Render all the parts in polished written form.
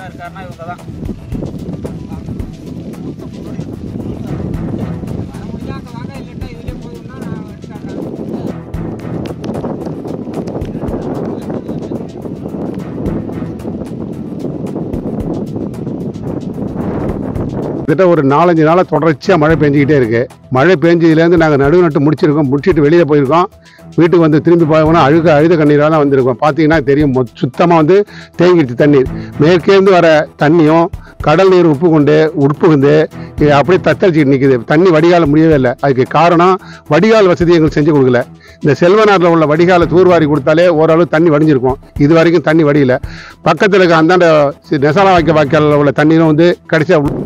இருக்காருன்னா இவங்க தான் வாங்க இல்லைன்னா இதுலேயே போதும்னா நான் கிட்ட ஒரு 4-5 நாளாக தொடர்ச்சியாக மழை பெஞ்சிக்கிட்டே இருக்குது. மழை பெஞ்சதுலேருந்து நாங்கள் நடுவு நட்டு முடிச்சுட்டு வெளியில் போயிருக்கோம். வீட்டுக்கு வந்து திரும்பி போகணும் அழுத கண்ணீராக தான் வந்திருக்கோம். பார்த்தீங்கன்னா தெரியும், சுத்தமாக வந்து தேங்கிடுச்சு தண்ணீர். மேற்கேருந்து வர தண்ணியும் கடல் நீர் உட்புகுந்து அப்படியே தத்தளிச்சிட்டு நிற்குது. தண்ணி வடிகால முடியவே இல்லை. அதுக்கு காரணம் வடிகால் வசதி எங்களுக்கு செஞ்சு கொடுக்கல. இந்த செல்வநாட்டில் உள்ள வடிகாலை தூர்வாரி கொடுத்தாலே ஓரளவு தண்ணி வடிஞ்சிருக்கும். இது வரைக்கும் தண்ணி வடியல. பக்கத்தில் இருக்க அந்தாண்ட நெசாலா வாய்க்காலில் உள்ள தண்ணீரும் வந்து கடைசியாக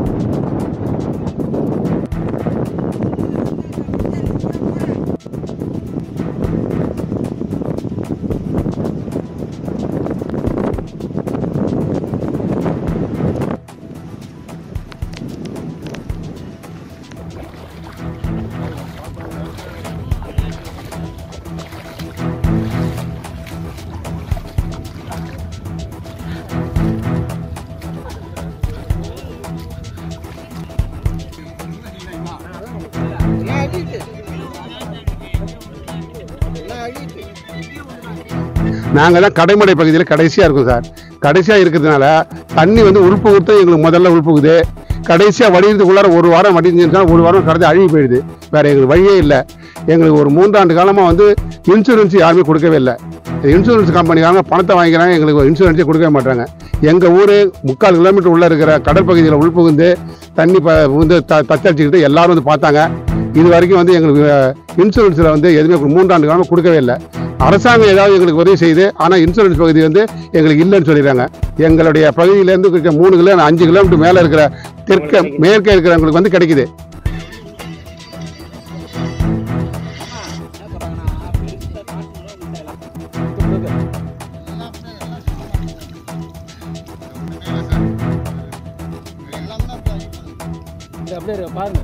நாங்கள் தான் கடைமடை பகுதியில் கடைசியாக இருக்கும் சார். கடைசியாக இருக்கிறதுனால தண்ணி வந்து உள்புகுத்து எங்களுக்கு முதல்ல உள்புகுது. கடைசியாக வடிகிறதுக்குள்ளார ஒரு வாரம் வடிஞ்சுன்னா ஒரு வாரம் கடந்து அழுகி போயிடுது. வேறு எங்களுக்கு வழியே இல்லை. எங்களுக்கு ஒரு 3 ஆண்டு காலமாக வந்து இன்சூரன்ஸ் யாருமே கொடுக்கவே இல்லை. இன்சூரன்ஸ் கம்பெனிக்காரங்க பணத்தை வாங்கிக்கிறாங்க, எங்களுக்கு இன்சூரன்ஸே கொடுக்கவே மாட்டாங்க. எங்கள் ஊர் 3/4 கிலோமீட்டர் உள்ளே இருக்கிற கடற்பகுதியில் உள்புகுந்து தண்ணி வந்து தத்தளிச்சுக்கிட்டு எல்லாரும் வந்து பார்த்தாங்க. இது வரைக்கும் வந்து எங்களுக்கு இன்சூரன்ஸில் வந்து எதுவுமே 3 ஆண்டு காலமாக கொடுக்கவே இல்லை. அரசாங்கம் ஏதாவது எங்களுக்கு உதவி செய்யுது, ஆனால் இன்சூரன்ஸ் பகுதி வந்து எங்களுக்கு இல்லைன்னு சொல்லிடுறாங்க. எங்களுடைய பகுதியிலேருந்து 3 கிலோ 5 கிலோமீட்டர் மேலே இருக்கிற மேற்கே இருக்கிறவங்களுக்கு வந்து கிடைக்குது. அப்படியே பாருங்க,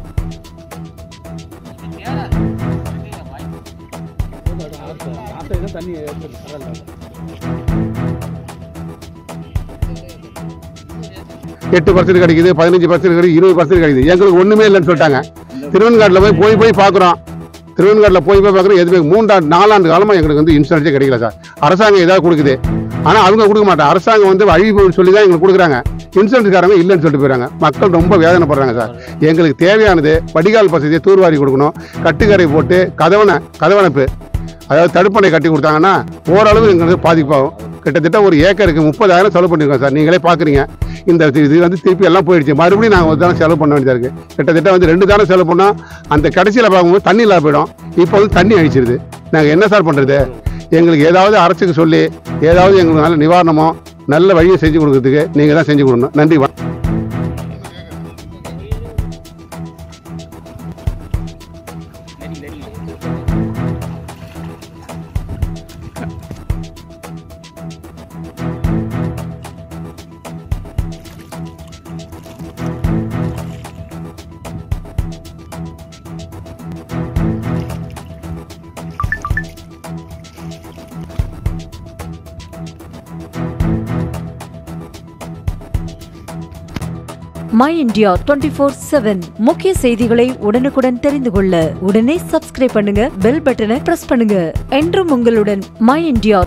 8% கிடைக்குது, 15% கிடைக்குது, 20% கிடைக்குது. எங்களுக்கு ஒன்றுமே இல்லைன்னு சொல்லிட்டாங்க. திருவெண்காட்டில் போய் பார்க்குறோம். திருவெண்காட்டில் போய் பார்க்குறோம். எதுவுமே 3-4 ஆண்டு காலமாக எங்களுக்கு வந்து இன்சூரன்ஸே கிடைக்கல சார். அரசாங்கம் ஏதாவது கொடுக்குது, ஆனால் அவங்க கொடுக்க மாட்டாங்க. அரசாங்கம் வந்து அழிவு சொல்லி தான் எங்களுக்கு கொடுக்குறாங்க. இன்சூரன்ஸ்காரங்க இல்லைன்னு சொல்லிட்டு போயிடறாங்க. மக்கள் ரொம்ப வேதனைப்படுறாங்க சார். எங்களுக்கு தேவையானது வடிகால் வசதியை தூர்வாரி கொடுக்கணும். கட்டுக்கரை போட்டு கதவணைப்பு அதாவது தடுப்பணை கட்டி கொடுத்தாங்கன்னா ஓரளவு எங்களுக்கு பாதிப்பாகும். கிட்டத்தட்ட ஒரு ஏக்கருக்கு 30,000 செலவு பண்ணியிருக்கோம் சார். நீங்களே பார்க்குறீங்க. இது வந்து திருப்பி எல்லாம் போயிடுச்சு. மறுபடியும் நாங்கள் ஒரு தானே செலவு பண்ண வேண்டியதாக இருக்குது. கிட்டத்தட்ட வந்து 2 தானே செலவு பண்ணோம். அந்த கடைசியில் பார்க்கும்போது தண்ணி இல்லாத போயிடும். இப்போ வந்து தண்ணி அழிச்சிருது. நாங்கள் என்ன சார் பண்ணுறது? எங்களுக்கு ஏதாவது அரசுக்கு சொல்லி ஏதாவது எங்களுக்கு நல்ல நிவாரணமோ நல்ல வழியை செஞ்சு கொடுக்கறதுக்கு நீங்கள் தான் செஞ்சு கொடுக்கணும். நன்றி. My India 24/7 முக்கிய செய்திகளை உடனுக்குடன் தெரிந்து கொள்ள உடனே சப்ஸ்கிரைப் பண்ணுங்க, பெல் பட்டனை பிரஸ் பண்ணுங்க. என்றும் உங்களுடன் My India.